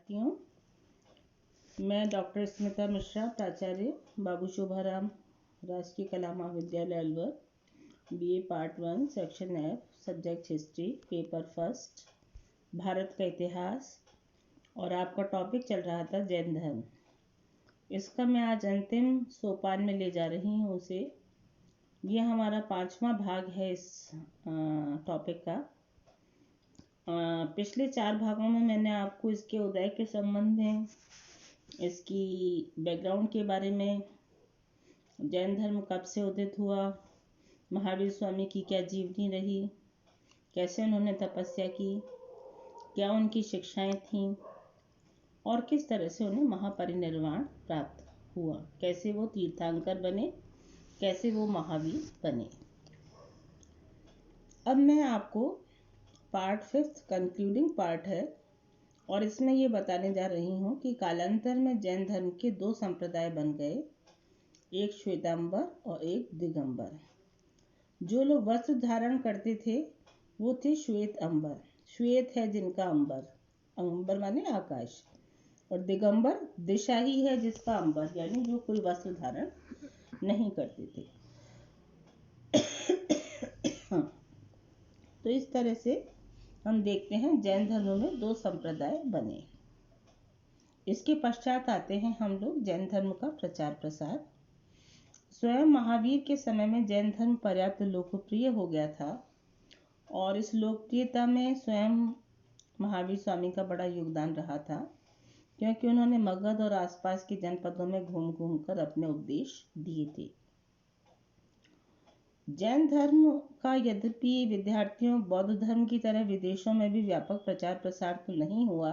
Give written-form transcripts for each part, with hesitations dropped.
विद्यार्थियों, मैं डॉक्टर स्मिता मिश्रा, प्राचार्य बाबू शोभाराम राजकीय कला महाविद्यालय Alwar, BA part 1 section F, subject history, paper first, Bharat का इतिहास। और आपका टॉपिक चल रहा था जैन धर्म। इसका मैं आज अंतिम सोपान में ले जा रही हूँ उसे। यह हमारा 5वां भाग है इस टॉपिक का। पिछले 4 भागों में मैंने आपको इसके उदय के संबंध में, इसकी बैकग्राउंड के बारे में, जैन धर्म कब से उदित हुआ, महावीर स्वामी की क्या जीवनी रही, कैसे उन्होंने तपस्या की, क्या उनकी शिक्षाएं थीं और किस तरह से उन्हें महापरिनिर्वाण प्राप्त हुआ, कैसे वो तीर्थंकर बने, कैसे वो महावीर बने। अब मैं आपको पार्ट 5 कंक्लूडिंग पार्ट है और इसमें ये बताने जा रही हूँ कि कालांतर में जैन धर्म के 2 संप्रदाय बन गए, एक श्वेतांबर और एक दिगंबर। जो लोग वस्त्र धारण करते थे वो थे श्वेत अंबर। श्वेत है जिनका अंबर, अंबर माने आकाश, और दिगंबर दिशा ही है जिसका अंबर, यानी जो कोई वस्त्र धारण नहीं करते थे। तो इस तरह से हम देखते हैं जैन धर्म में 2 संप्रदाय बने। इसके पश्चात आते हैं हम लोग जैन धर्म का प्रचार प्रसार। स्वयं महावीर के समय में जैन धर्म पर्याप्त लोकप्रिय हो गया था और इस लोकप्रियता में स्वयं महावीर स्वामी का बड़ा योगदान रहा था, क्योंकि उन्होंने मगध और आसपास के जनपदों में घूम घूम कर अपने उपदेश दिए थे। जैन धर्म का यद्यपि विद्यार्थियों बौद्ध धर्म की तरह विदेशों में भी व्यापक प्रचार प्रसार तो नहीं हुआ,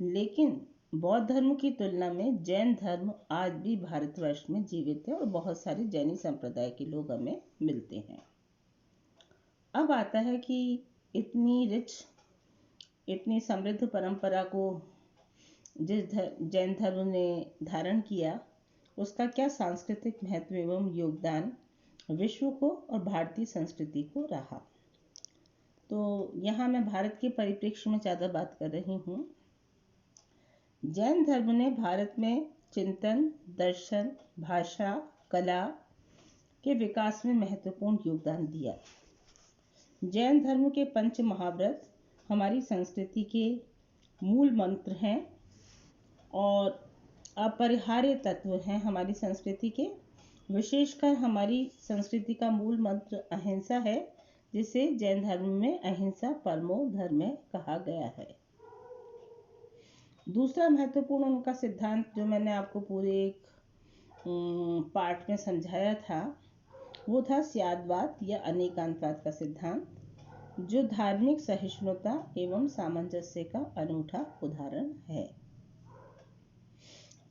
लेकिन बौद्ध धर्म की तुलना में जैन धर्म आज भी भारतवर्ष में जीवित है और बहुत सारे जैनी संप्रदाय के लोग हमें मिलते हैं। अब आता है कि इतनी रिच, इतनी समृद्ध परंपरा को जिस जैन धर्म ने धारण किया, उसका क्या सांस्कृतिक महत्व एवं योगदान विश्व को और भारतीय संस्कृति को रहा। तो यहाँ मैं भारत के परिप्रेक्ष्य में ज़्यादा बात कर रही हूँ। जैन धर्म ने भारत में चिंतन, दर्शन, भाषा, कला के विकास में महत्वपूर्ण योगदान दिया। जैन धर्म के पंच महाव्रत हमारी संस्कृति के मूल मंत्र हैं और अपरिहार्य तत्व हैं हमारी संस्कृति के। विशेषकर हमारी संस्कृति का मूल मंत्र अहिंसा है, जिसे जैन धर्म में अहिंसा परमो धर्म कहा गया है। दूसरा महत्वपूर्ण उनका सिद्धांत जो मैंने आपको पूरे एक पार्ट में समझाया था, वो था स्यादवाद या अनेकांतवाद का सिद्धांत, जो धार्मिक सहिष्णुता एवं सामंजस्य का अनूठा उदाहरण है।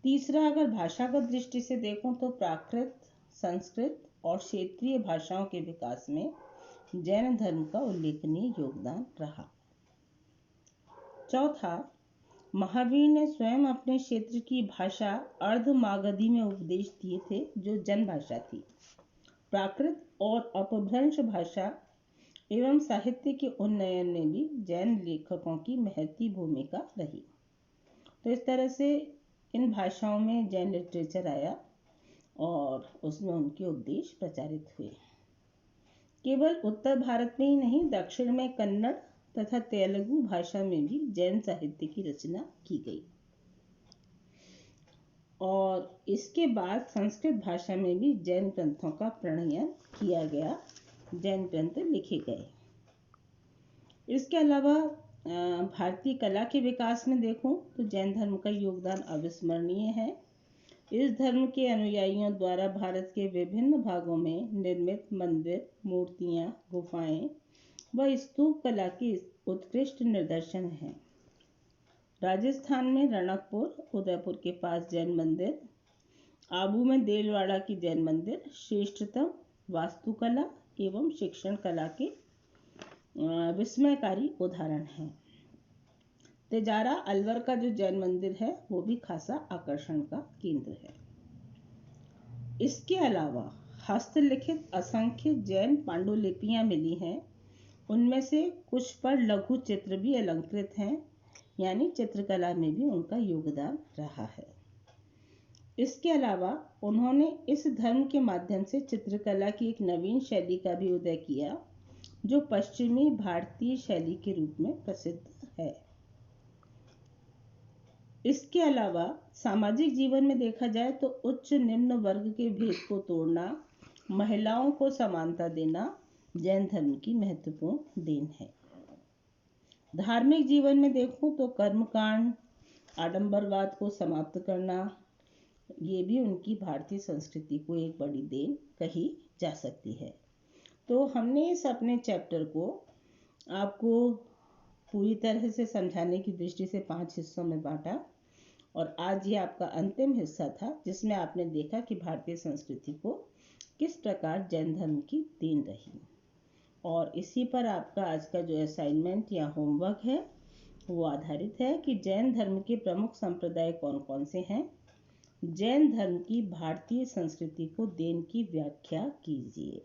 तीसरा, अगर भाषागत दृष्टि से देखूं तो प्राकृत, संस्कृत और क्षेत्रीय भाषाओं के विकास में जैन धर्म का उल्लेखनीय योगदान रहा। चौथा, महावीर ने स्वयं अपने क्षेत्र की भाषा अर्धमागधी में उपदेश दिए थे, जो जन भाषा थी। प्राकृत और अपभ्रंश भाषा एवं साहित्य के उन्नयन में भी जैन लेखकों की महती भूमिका रही। तो इस तरह से इन भाषाओं में जैन लिटरेचर आया और उसमें उनके उपदेश प्रचारित हुए। केवल उत्तर भारत में ही नहीं, दक्षिण में कन्नड़ तथा तेलुगु भाषा में भी जैन साहित्य की रचना की गई और इसके बाद संस्कृत भाषा में भी जैन ग्रंथों का प्रणयन किया गया, जैन ग्रंथ लिखे गए। इसके अलावा भारतीय कला के विकास में देखूं तो जैन धर्म का योगदान अविस्मरणीय है। इस धर्म के अनुयायियों द्वारा भारत के विभिन्न भागों में निर्मित मंदिर, मूर्तियां, गुफाएं व स्तूप कला के उत्कृष्ट निदर्शन हैं। राजस्थान में रणकपुर, उदयपुर के पास जैन मंदिर, आबू में देलवाड़ा की जैन मंदिर श्रेष्ठतम वास्तुकला एवं शिक्षण कला के विस्मयकारी उदाहरण हैं। तेजारा, अलवर का जो जैन मंदिर है वो भी खासा आकर्षण का केंद्र है। इसके अलावा हस्तलिखित असंख्य जैन पांडुलिपियां मिली हैं। उनमें से कुछ पर लघु चित्र भी अलंकृत हैं। यानी चित्रकला में भी उनका योगदान रहा है। इसके अलावा उन्होंने इस धर्म के माध्यम से चित्रकला की एक नवीन शैली का भी उदय किया, जो पश्चिमी भारतीय शैली के रूप में प्रसिद्ध है। इसके अलावा सामाजिक जीवन में देखा जाए तो उच्च निम्न वर्ग के भेद को तोड़ना, महिलाओं को समानता देना जैन धर्म की महत्वपूर्ण देन है। धार्मिक जीवन में देखूं तो कर्मकांड, आडंबरवाद को समाप्त करना, ये भी उनकी भारतीय संस्कृति को एक बड़ी देन कही जा सकती है। तो हमने इस अपने चैप्टर को आपको पूरी तरह से समझाने की दृष्टि से 5 हिस्सों में बांटा, और आज ये आपका अंतिम हिस्सा था, जिसमें आपने देखा कि भारतीय संस्कृति को किस प्रकार जैन धर्म की देन रही। और इसी पर आपका आज का जो असाइनमेंट या होमवर्क है वो आधारित है कि जैन धर्म के प्रमुख संप्रदाय कौन कौन से हैं। जैन धर्म की भारतीय संस्कृति को देन की व्याख्या कीजिए।